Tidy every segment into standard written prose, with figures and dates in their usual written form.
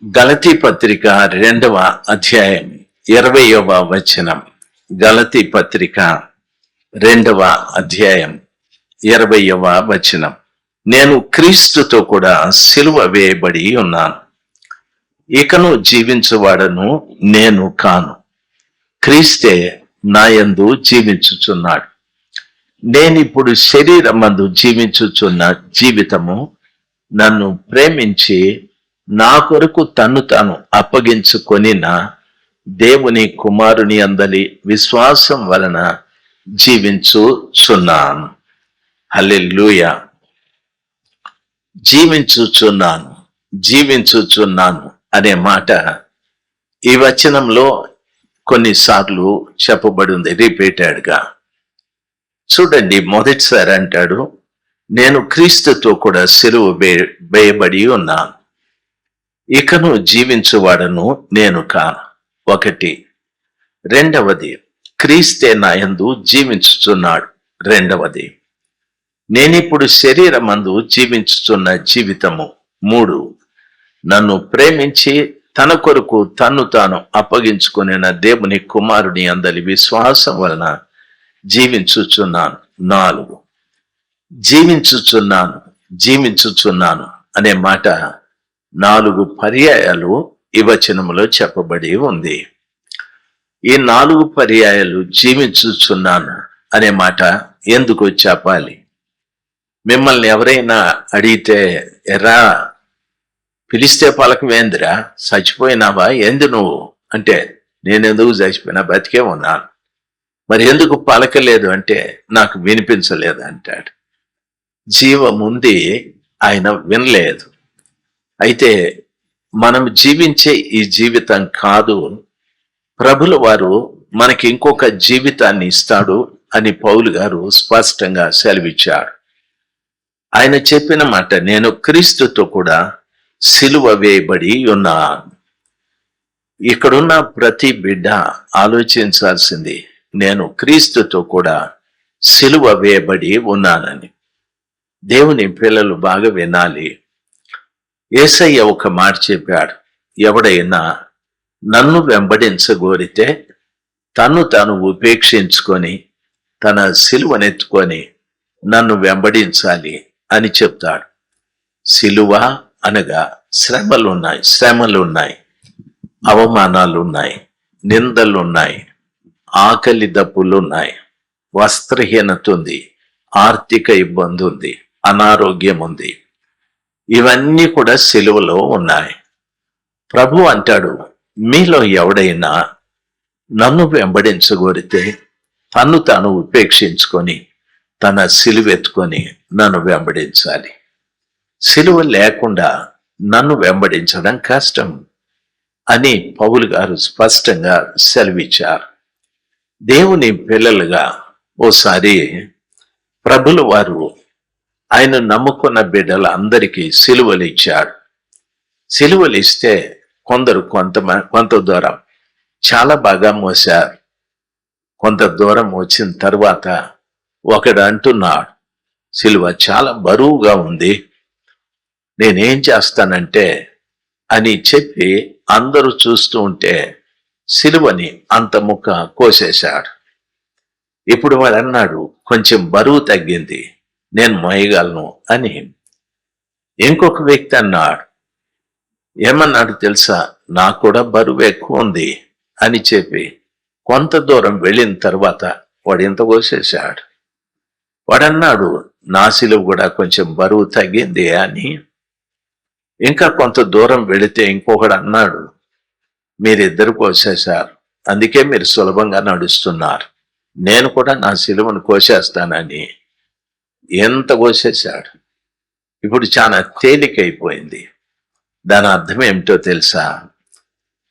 గలతీ పత్రిక 2వ అధ్యాయం 20వ వచనం. గలతీ పత్రిక 2వ అధ్యాయం 20వ వచనం. నేను క్రీస్తుతో కూడా సిలువ వేయబడి ఉన్నాను. ఇకను జీవించువాడను నేను కాను, క్రీస్తే నాయందు జీవించుచున్నాడు. నేనిప్పుడు శరీరమందు జీవించుచున్న జీవితము నన్ను ప్రేమించి నా కొరకు తన్ను తాను అప్పగించుకొనిన దేవుని కుమారుని అందలి విశ్వాసం వలన జీవించుచున్నాను. హల్లెలూయా. జీవించుచున్నాను అనే మాట ఈ వచనంలో కొన్నిసార్లు చెప్పబడింది రిపీటెడ్గా. చూడండి, మొదటిసారి అంటాడు, నేను క్రీస్తుతో కూడా సిలువ వేయబడి ఉన్నాను, ఇకను జీవించువాడను నేను కాను. ఒకటి. రెండవది, క్రీస్తే నాయందు జీవించుచున్నాడు. రెండవది, నేనిప్పుడు శరీరమందు జీవించుచున్న జీవితము. 3. నన్ను ప్రేమించి తన కొరకు తన్ను తాను అప్పగించుకున్న దేవుని కుమారుని అందలి విశ్వాసం వలన జీవించుచున్నాను. 4. జీవించుచున్నాను అనే మాట 4 పర్యాయాలు ఈ వచనములో చెప్పబడి ఉంది. ఈ 4 పర్యాయాలు జీవించుచున్నాను అనే మాట ఎందుకు చెప్పాలి? మిమ్మల్ని ఎవరైనా అడిగితే, ఎరా పిలిస్తే పలకవేందిరా, చచ్చిపోయినావా ఏంది నువ్వు అంటే, నేనెందుకు చచ్చిపోయినా, బతికే ఉన్నాను. మరి ఎందుకు పలకలేదు అంటే, నాకు వినిపించలేదు అంటాడు. జీవముంది, ఆయన వినలేదు. అయితే మనం జీవించే ఈ జీవితం కాదు, ప్రభుల వారు మనకి ఇంకొక జీవితాన్ని ఇస్తాడు అని పౌలు గారు స్పష్టంగా సెలవిచ్చాడు. ఆయన చెప్పిన మాట, నేను క్రీస్తుతో కూడా సిలువ వేయబడి ఉన్నాను. ఇక్కడున్న ప్రతి బిడ్డ ఆలోచించాల్సింది, నేను క్రీస్తుతో కూడా సిలువ వేయబడి ఉన్నానని. దేవుని పిల్లలు బాగా వినాలి. యేసయ్య ఒక మాట చెప్పాడు, ఎవడైనా నన్ను వెంబడించగోరితే తను తాను ఉపేక్షించుకొని తన సిలువనెత్తుకొని నన్ను వెంబడించాలి అని చెప్తాడు. సిలువ అనగా శ్రమలున్నాయి, అవమానాలున్నాయి, నిందలున్నాయి, ఆకలి దప్పులున్నాయి, వస్త్రహీనత ఉంది, ఆర్థిక ఇబ్బంది ఉంది, అనారోగ్యం ఉంది. ఇవన్నీ కూడా సిలువలో ఉన్నాయి. ప్రభు అంటాడు, మీలో ఎవడైనా నన్ను వెంబడించగోరితే తన్ను తాను ఉపేక్షించుకొని తన సిలువెత్తుకొని నన్ను వెంబడించాలి. సిలువ లేకుండా నన్ను వెంబడించడం కష్టం అని పౌలు గారు స్పష్టంగా సెలవిచ్చారు. దేవుని పిల్లలుగా ఓసారి ప్రభుల వారు ఆయన నమ్ముకున్న బిడ్డల అందరికీ సిలువలు ఇచ్చాడు. సిలువలు ఇస్తే కొందరు కొంత దూరం చాలా బాగా మోశారు. కొంత దూరం వచ్చిన తర్వాత ఒకడు అంటున్నాడు, సిలువ చాలా బరువుగా ఉంది, నేనేం చేస్తానంటే అని చెప్పి అందరూ చూస్తూ ఉంటే సిలువని అంత ముక్క కోసేశాడు. ఇప్పుడు వాడు అన్నాడు, కొంచెం బరువు తగ్గింది, నేను మోయగలను అని. ఇంకొక వ్యక్తి అన్నాడు, ఏమన్నాడు తెలుసా, నాకు కూడా బరువు ఎక్కువ ఉంది అని చెప్పి కొంత దూరం వెళ్ళిన తర్వాత వాడు ఇంత కోసేశాడు. వాడన్నాడు, నా సిలువ కూడా కొంచెం బరువు తగ్గింది అని. ఇంకా కొంత దూరం వెళితే ఇంకొకడు అన్నాడు, మీరిద్దరు కోసేశారు, అందుకే మీరు సులభంగా నడుస్తున్నారు, నేను కూడా నా సిలువను కోసేస్తానని ఎంత కోసేశాడు. ఇప్పుడు చాలా తేలికైపోయింది. దాని అర్థం ఏమిటో తెలుసా?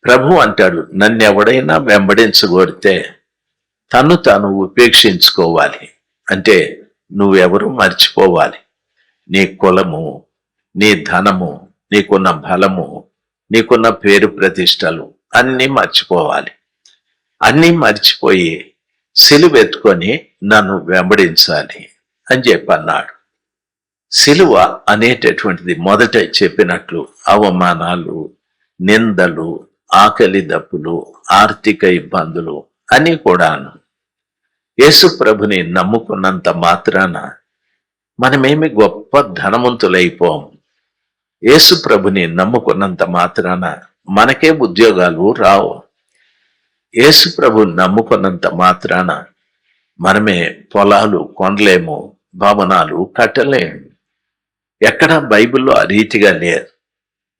ప్రభు అంటాడు, నన్ను ఎవడైనా వెంబడించగోరితే తన్ను తాను ఉపేక్షించుకోవాలి. అంటే నువ్వెవరు మర్చిపోవాలి. నీ కులము, నీ ధనము, నీకున్న బలము, నీకున్న పేరు ప్రతిష్టలు అన్నీ మర్చిపోవాలి. అన్నీ మర్చిపోయి సిలువెత్తుకొని నన్ను వెంబడించాలి అని చెప్పన్నాడు. సిలువ అనేటటువంటిది మొదట చెప్పినట్లు అవమానాలు, నిందలు, ఆకలి దప్పులు, ఆర్థిక ఇబ్బందులు అని కూడాను. యేసు ప్రభుని నమ్ముకున్నంత మాత్రాన మనమేమి గొప్ప ధనవంతులైపోం. యేసు ప్రభుని నమ్ముకున్నంత మాత్రాన మనకే ఉద్యోగాలు రావు. యేసు ప్రభుని నమ్ముకున్నంత మాత్రాన మనమే పొలాలు కొనలేము, భవనాలు కట్టలేము. ఎక్కడ బైబిల్లో ఆ రీతిగా లేదు.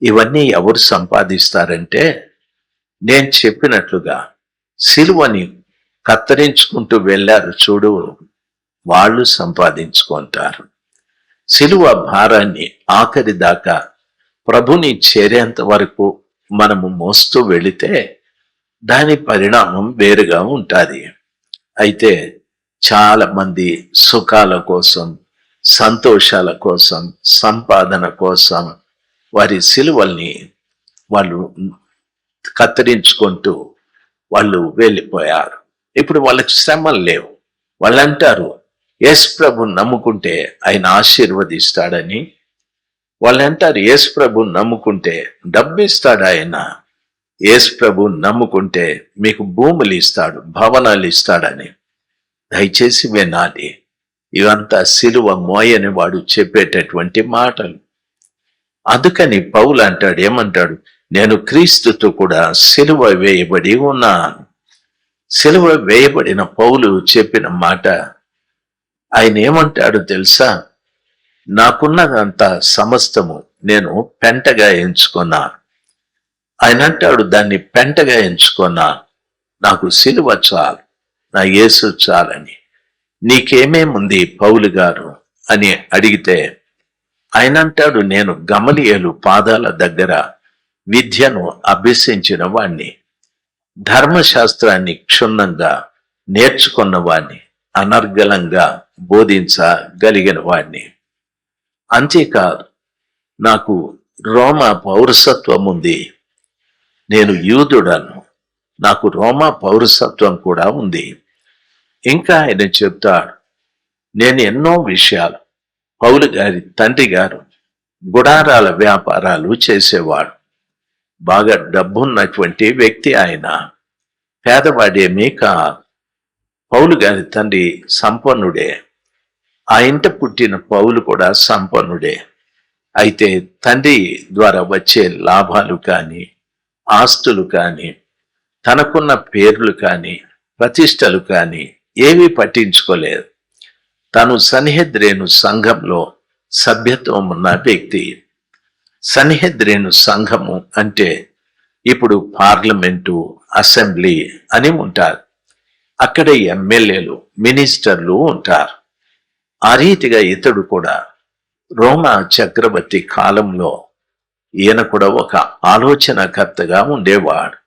ఇవన్నీ ఎవరు సంపాదిస్తారంటే, నేను చెప్పినట్లుగా సిలువని కత్తిరించుకుంటూ వెళ్ళారు చూడు, వాళ్ళు సంపాదించుకుంటారు. సిలువ భారాన్ని ఆఖరి దాకా ప్రభుని చేరేంత వరకు మనము మోస్తూ వెళితే దాని పరిణామం వేరుగా ఉంటుంది. అయితే చాలా మంది సుఖాల కోసం, సంతోషాల కోసం, సంపాదన కోసం వారి సిలువల్ని వాళ్ళు కత్తిరించుకుంటూ వాళ్ళు వెళ్ళిపోయారు. ఇప్పుడు వాళ్ళకి శ్రమలు లేవు. వాళ్ళు అంటారు యేసు ప్రభుని నమ్ముకుంటే ఆయన ఆశీర్వదిస్తాడని. వాళ్ళు అంటారు యేసు ప్రభుని నమ్ముకుంటే డబ్బు ఇస్తాడు ఆయన. యేసు ప్రభుని నమ్ముకుంటే మీకు భూములు ఇస్తాడు, భవనాలు ఇస్తాడని. దయచేసి వినాలి, ఇవంతా సిలువ మోయని వాడు చెప్పేటటువంటి మాటలు. అందుకని పౌలు అంటాడు, ఏమంటాడు, నేను క్రీస్తుతో కూడా సిలువ వేయబడి ఉన్నాను. సిలువ వేయబడిన పౌలు చెప్పిన మాట ఆయన ఏమంటాడు తెలుసా? నాకున్నదంతా సమస్తము నేను పెంటగా ఎంచుకున్నాను. ఆయన అంటాడు, దాన్ని పెంటగా ఎంచుకున్నా, నాకు సిలువ చాలు, నా యేసు చాలని. నీకేమేముంది పౌలు గారు అని అడిగితే ఆయన అంటాడు, నేను గమలియేలు పాదాల దగ్గర విద్యను అభ్యసించిన వాణ్ణి, ధర్మశాస్త్రాన్ని క్షుణ్ణంగా నేర్చుకున్న వాణ్ణి, అనర్గళంగా బోధించగలిగిన వాణ్ణి. అంతేకాదు, నాకు రోమా పౌరసత్వం ఉంది, నేను యూదుడను, నాకు రోమా పౌరసత్వం కూడా ఉంది. ఇంకా ఆయన చెప్తాడు, నేను ఎన్నో విషయాలు, పౌలు గారి తండ్రి గారు గుడారాల వ్యాపారాలు చేసేవాడు, బాగా డబ్బున్నటువంటి వ్యక్తి ఆయన, పేదవాడేమీ కాదు. పౌలు గారి తండ్రి సంపన్నుడే, ఆ ఇంట పుట్టిన పౌలు కూడా సంపన్నుడే. అయితే తండ్రి ద్వారా వచ్చే లాభాలు కానీ, ఆస్తులు కానీ, తనకున్న పేర్లు కానీ, ప్రతిష్టలు కానీ ఏమీ పట్టించుకోలేదు. తను సన్హెద్రేను సంఘంలో సభ్యత్వం ఉన్న వ్యక్తి. సన్హెద్రేను సంఘము అంటే ఇప్పుడు పార్లమెంటు, అసెంబ్లీ అని ఉంటారు. అక్కడ ఎమ్మెల్యేలు, మినిస్టర్లు ఉంటారు. ఆ రీతిగా ఇతడు కూడా రోమా చక్రవర్తి కాలంలో ఈయన కూడా ఒక ఆలోచనకర్తగా ఉండేవాడు,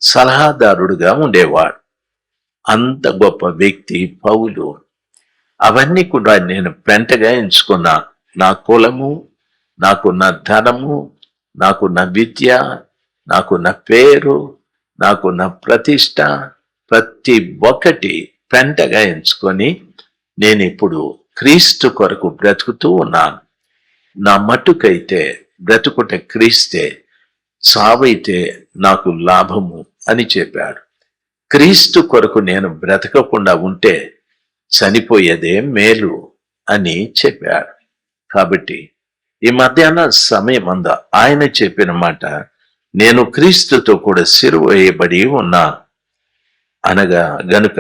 సలహాదారుడుగా ఉండేవాడు. అంత గొప్ప వ్యక్తి పౌలు. అవన్నీ కూడా నేను పెంటగా ఎంచుకున్నాను. నా కులము, నాకున్న ధనము, నాకున్న విద్య, నాకున్న పేరు, నాకున్న ప్రతిష్ట, ప్రతి ఒక్కటి పెంటగా ఎంచుకొని నేను ఇప్పుడు క్రీస్తు కొరకు బ్రతుకుతూ ఉన్నాను. నా మట్టుకైతే బ్రతుకుట క్రీస్తే, సావైతే నాకు లాభము అని చెప్పాడు. క్రీస్తు కొరకు నేను బ్రతకకుండా ఉంటే చనిపోయేదే మేలు అని చెప్పాడు. కాబట్టి ఈ మధ్యాహ్న సమయం అంద ఆయన చెప్పిన మాట, నేను క్రీస్తుతో కూడా సిలువ వేయబడి ఉన్నాను అనగా గనుక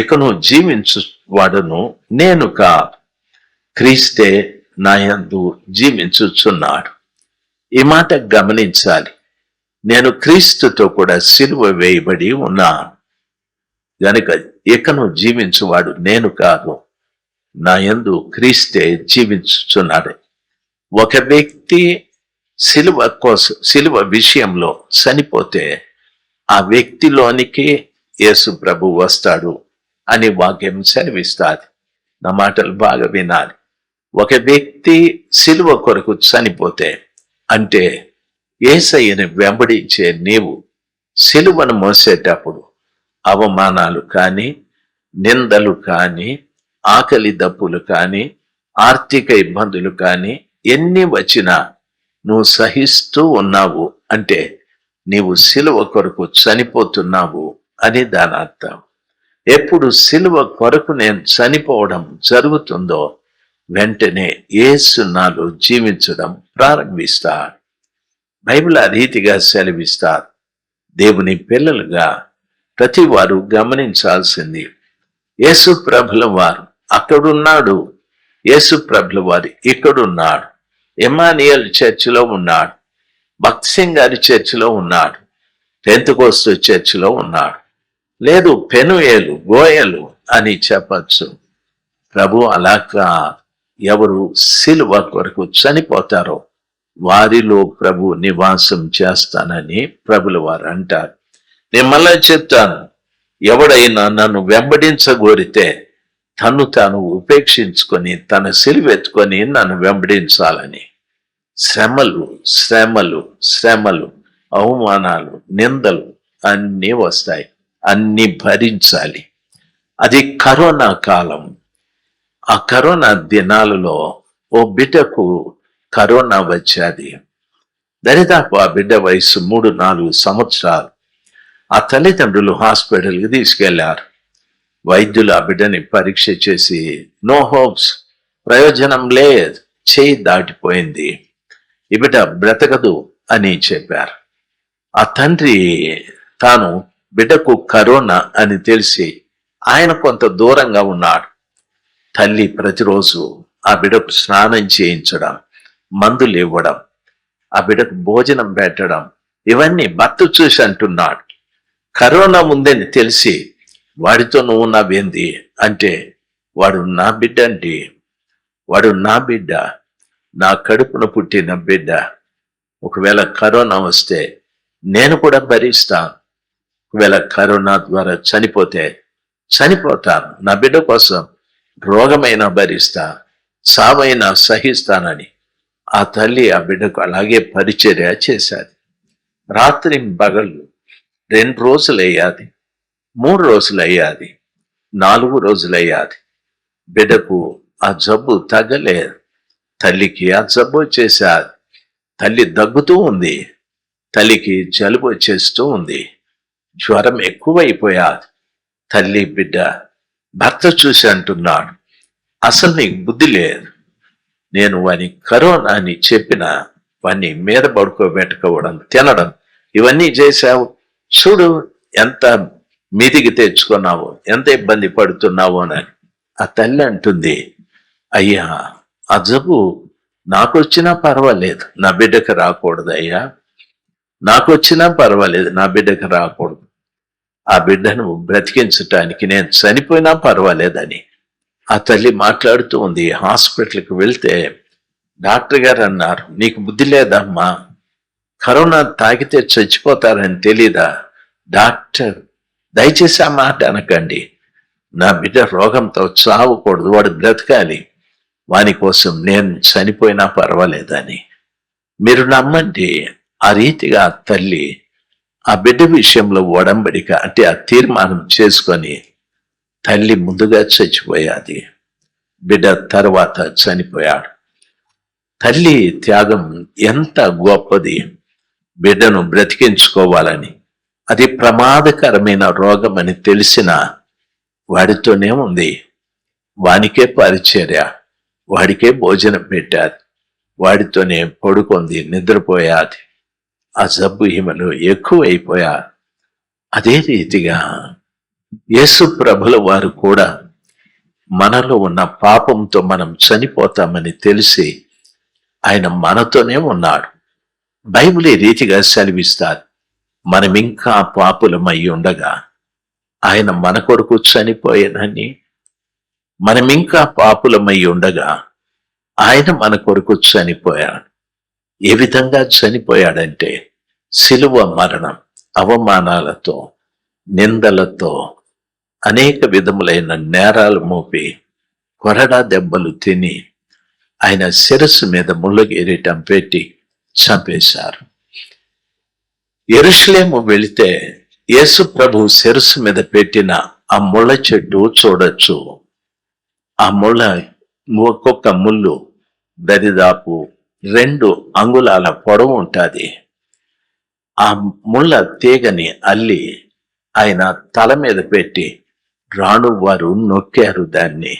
ఇకను జీవించు వాడును నేను కా, క్రీస్తే నాయందు జీవించుచున్నాడు. ఈ మాట గమనించాలి. నేను క్రీస్తుతో కూడా సిలువ వేయబడి ఉన్నాను గనుక ఇకను జీవించువాడు నేను కాదు, నాయందు క్రీస్తే జీవించుచున్నాడు. ఒక వ్యక్తి సిలువ విషయంలో చనిపోతే ఆ వ్యక్తిలోనికి యేసు ప్రభు వస్తాడు అని వాక్యం సెలవిస్తాది. నా మాటలు బాగా వినాలి. ఒక వ్యక్తి సిలువ కొరకు చనిపోతే అంటే యేసయ్యని వెంబడించే నీవు సిలువను మోసేటప్పుడు అవమానాలు కానీ, నిందలు కానీ, ఆకలి దప్పులు కానీ, ఆర్థిక ఇబ్బందులు కానీ ఎన్ని వచ్చినా నువ్వు సహిస్తూ ఉన్నావు అంటే నీవు సిలువ కొరకు చనిపోతున్నావు అని దాని అర్థం. ఎప్పుడు సిలువ కొరకు నేను చనిపోవడం జరుగుతుందో వెంటనే యేసు నాలో జీవించడం ప్రారంభిస్తాడు. బైబిల్ ఆ రీతిగా సెలవిస్తారు. దేవుని పిల్లలుగా ప్రతి వారు గమనించాల్సింది, యేసు ప్రభుల వారు అక్కడున్నాడు, యేసు ప్రభుల వారు ఇక్కడున్నాడు. ఎమానియల్ చర్చిలో ఉన్నాడు, భక్త్ సింగ్ గారి చర్చిలో ఉన్నాడు, పెంతెకోస్తు చర్చిలో ఉన్నాడు, లేదు పెనుయేలు గోయలు అని చెప్పచ్చు. ప్రభు అలాగా ఎవరు సిలువ కొరకు చనిపోతారో వారిలో ప్రభు నివాసం చేస్తానని ప్రభుల వారు అంటారు. నేను మళ్ళా చెప్తాను, ఎవడైనా నన్ను వెంబడించగోరితే తను తాను ఉపేక్షించుకొని తన సిలువెత్తుకొని నన్ను వెంబడించాలని. శ్రమలు శ్రమలు శ్రమలు, అవమానాలు, నిందలు అన్నీ వస్తాయి, అన్నీ భరించాలి. అది కరోనా కాలం. ఆ కరోనా దినాలలో ఓ బిడ్డకు కరోనా వచ్చేది. దరిదాపు ఆ బిడ్డ వయసు 3-4 సంవత్సరాలు. ఆ తల్లిదండ్రులు హాస్పిటల్కి తీసుకెళ్లారు. వైద్యులు ఆ బిడ్డని పరీక్ష చేసి నో హోప్స్, ప్రయోజనం లేదు, చేయి దాటిపోయింది, ఈ బిడ్డ బ్రతకదు అని చెప్పారు. ఆ తండ్రి తాను బిడ్డకు కరోనా అని తెలిసి ఆయన కొంత దూరంగా ఉన్నాడు. తల్లి ప్రతిరోజు ఆ బిడ్డకు స్నానం చేయించడం, మందులు ఇవ్వడం, ఆ బిడ్డకు భోజనం పెట్టడం, ఇవన్నీ భర్త చూసి అంటున్నాడు. కరోనా ఉందని తెలిసి వాడితో నువ్వు ఉన్నావేంది అంటే, వాడు నా బిడ్డ అండి, వాడు నా బిడ్డ, నా కడుపున పుట్టిన బిడ్డ. ఒకవేళ కరోనా వస్తే నేను కూడా భరిస్తాను. ఒకవేళ కరోనా ద్వారా చనిపోతే చనిపోతాను, నా బిడ్డ కోసం రోగమైనా భరిస్తా, సావైనా సహిస్తానని ఆ తల్లి ఆ బిడ్డకు అలాగే పరిచర్య చేశాది. రాత్రి పగళ్ళు 2 రోజులు అయ్యాది, 3 రోజులు అయ్యాది, 4 రోజులు అయ్యాది. బిడ్డకు ఆ జబ్బు తగ్గలేదు. తల్లికి ఆ జబ్బు వచ్చేసాది. తల్లి దగ్గుతూ ఉంది, తల్లికి జలుబు వచ్చేస్తూ ఉంది, జ్వరం ఎక్కువైపోయాది. తల్లి బిడ్డ భర్త చూసి అంటున్నాడు, అసలు నీకు బుద్ధి లేదు, నేను వాని కరోనా అని చెప్పిన వాన్ని మీద పడుకోబెట్టుకోవడం, తినడం ఇవన్నీ చేశావు, చూడు ఎంత మీదికి తెచ్చుకున్నావు, ఎంత ఇబ్బంది పడుతున్నావు అని. ఆ తల్లి అంటుంది, అయ్యా ఆ జబ్బు నాకొచ్చినా పర్వాలేదు, నా బిడ్డకు రాకూడదు అయ్యా, నాకొచ్చినా పర్వాలేదు, నా బిడ్డకు రాకూడదు, ఆ బిడ్డను బ్రతికించటానికి నేను చనిపోయినా పర్వాలేదని ఆ తల్లి మాట్లాడుతూ ఉంది. హాస్పిటల్కి వెళ్తే డాక్టర్ గారు అన్నారు, నీకు బుద్ధి లేదమ్మా, కరోనా తాగితే చచ్చిపోతారని తెలీదా? డాక్టర్ దయచేసి ఆ మాట అనకండి, నా బిడ్డ రోగంతో చావకూడదు, వాడు బ్రతకాలి, వాని కోసం నేను చనిపోయినా పర్వాలేదని. మీరు నమ్మండి, ఆ రీతిగా ఆ తల్లి ఆ బిడ్డ విషయంలో ఒడంబడిక అంటే ఆ తీర్మానం చేసుకొని తల్లి ముందుగా చచ్చిపోయాది, బిడ్డ తర్వాత చనిపోయాడు. తల్లి త్యాగం ఎంత గొప్పది! బిడ్డను బ్రతికించుకోవాలని. అది ప్రమాదకరమైన రోగం అని తెలిసిన వాడితోనే ఉంది, వానికే పరిచర్య, వాడికే భోజనం పెట్టాది, వాడితోనే పడుకుంది, నిద్రపోయాది. ఆ జబ్బు ఈమెలో ఎక్కువైపోయా. అదే రీతిగా యేసు ప్రభుల వారు కూడా మనలో ఉన్న పాపంతో మనం చనిపోతామని తెలిసి ఆయన మనతోనే ఉన్నాడు. బైబిల్ ఈ రీతిగా సెలవిస్తారు, మనం ఇంకా పాపులమై ఉండగా ఆయన మన కొరకు చనిపోయేనని. మనం ఇంకా పాపులమై ఉండగా ఆయన మన కొరకు చనిపోయాడు. ఏ విధంగా చనిపోయాడంటే సిలువ మరణం, అవమానాలతో, నిందలతో, అనేక విధములైన నేరాలు మోపి, కొరడా దెబ్బలు తిని, ఆయన శిరస్సు మీద ముళ్ళ కిరీటం పెట్టి చంపేశారు. యెరూషలేము వెళితే యేసు ప్రభు శిరస్సు మీద పెట్టిన ఆ ముళ్ళ చెట్టు చూడొచ్చు. ఆ ముళ్ళ, ఒక్కొక్క ముళ్ళు దరిదాపు 2 అంగుళాల పొడవు ఉంటుంది. ఆ ముళ్ళ తీగని అల్లి ఆయన తల మీద పెట్టి రాణువారు నొక్కారు దాన్ని.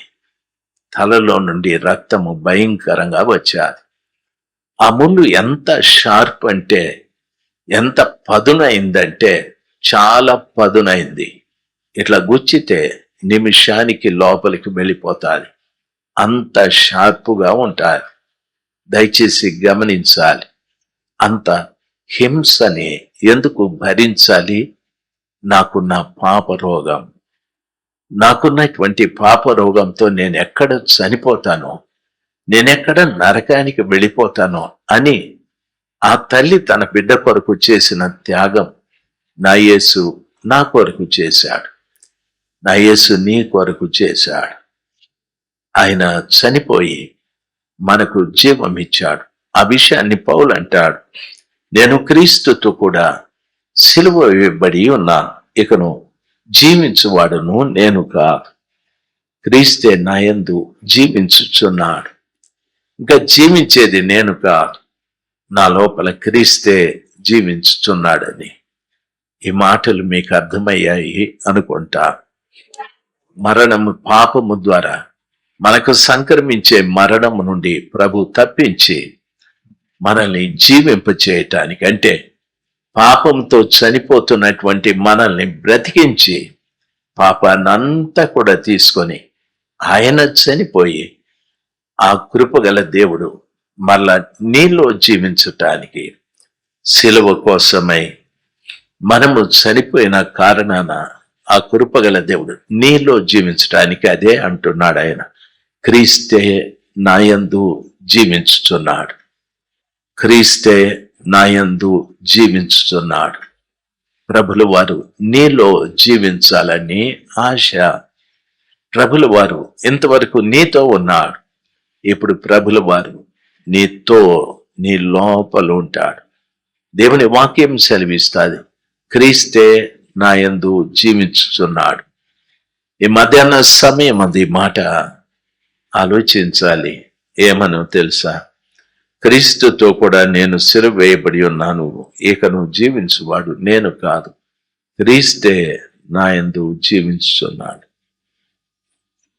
తలలో నుండి రక్తము భయంకరంగా వచ్చాది. ఆ ముళ్ళు ఎంత షార్ప్ అంటే, ఎంత పదునైందంటే చాలా పదునైంది. ఇట్లా గుచ్చితే నిమిషానికి లోపలికి వెళ్ళిపోతాది. అంత షార్పుగా ఉంటారు. దయచేసి గమనించాలి. అంత హింసని ఎందుకు భరించాలి? నాకున్న పాప రోగం, నాకున్నటువంటి పాప రోగంతో నేను ఎక్కడ చనిపోతానో, నేనెక్కడ నరకానికి వెళ్ళిపోతానో అని ఆ తల్లి తన బిడ్డ కొరకు చేసిన త్యాగం నా యేసు నా కొరకు చేశాడు. నా యేసు నీ కొరకు చేశాడు. ఆయన చనిపోయి మనకు జీవం ఇచ్చాడు. ఆ విషయాన్ని పౌలు అంటాడు, నేను క్రీస్తుతో కూడా సిలువ వేయబడి ఉన్నాను, ఇకను జీవించువాడును నేను కాదు, క్రీస్తే నా యందు జీవించుచున్నాడు. ఇంకా జీవించేది నేను కాదు, నా లోపల క్రీస్తే జీవించుచున్నాడని. ఈ మాటలు మీకు అర్థమయ్యాయి అనుకుంటా. మరణము, పాపము ద్వారా మనకు సంక్రమించే మరణము నుండి ప్రభు తప్పించి మనల్ని జీవింపచేయటానికి, అంటే పాపంతో చనిపోతున్నటువంటి మనల్ని బ్రతికించి పాపాన్నంతా కూడా తీసుకొని ఆయన చనిపోయి ఆ కృపగల దేవుడు మళ్ళా నీలో జీవించటానికి, సిలువ కోసమై మనము చనిపోయిన కారణాన ఆ కృపగల దేవుడు నీలో జీవించటానికి అదే అంటున్నాడు ఆయన. క్రీస్తే నా యందు జీవించుచున్నాడు, క్రీస్తే నా యందు జీవించుచున్నాడు. ప్రభుల వారు నీలో జీవించాలని ఆశ. ప్రభుల వారు ఇంతవరకు నీతో ఉన్నాడు, ఇప్పుడు ప్రభుల వారు నీతో, నీ లోపల ఉంటాడు. దేవుని వాక్యం సెలవిస్తాది, క్రీస్తే నా యందు జీవించుచున్నాడు. ఈ మధ్యాహ్న సమయం అది మాట ఆలోచించాలి. ఏమనో తెలుసా? క్రీస్తుతో కూడా నేను సిలువ వేయబడి ఉన్నాను, ఇకను జీవించువాడు నేను కాదు, క్రీస్తే నా యందు జీవించుచున్నాడు,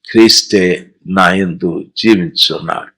క్రీస్తే నా యందు జీవించుచున్నాడు.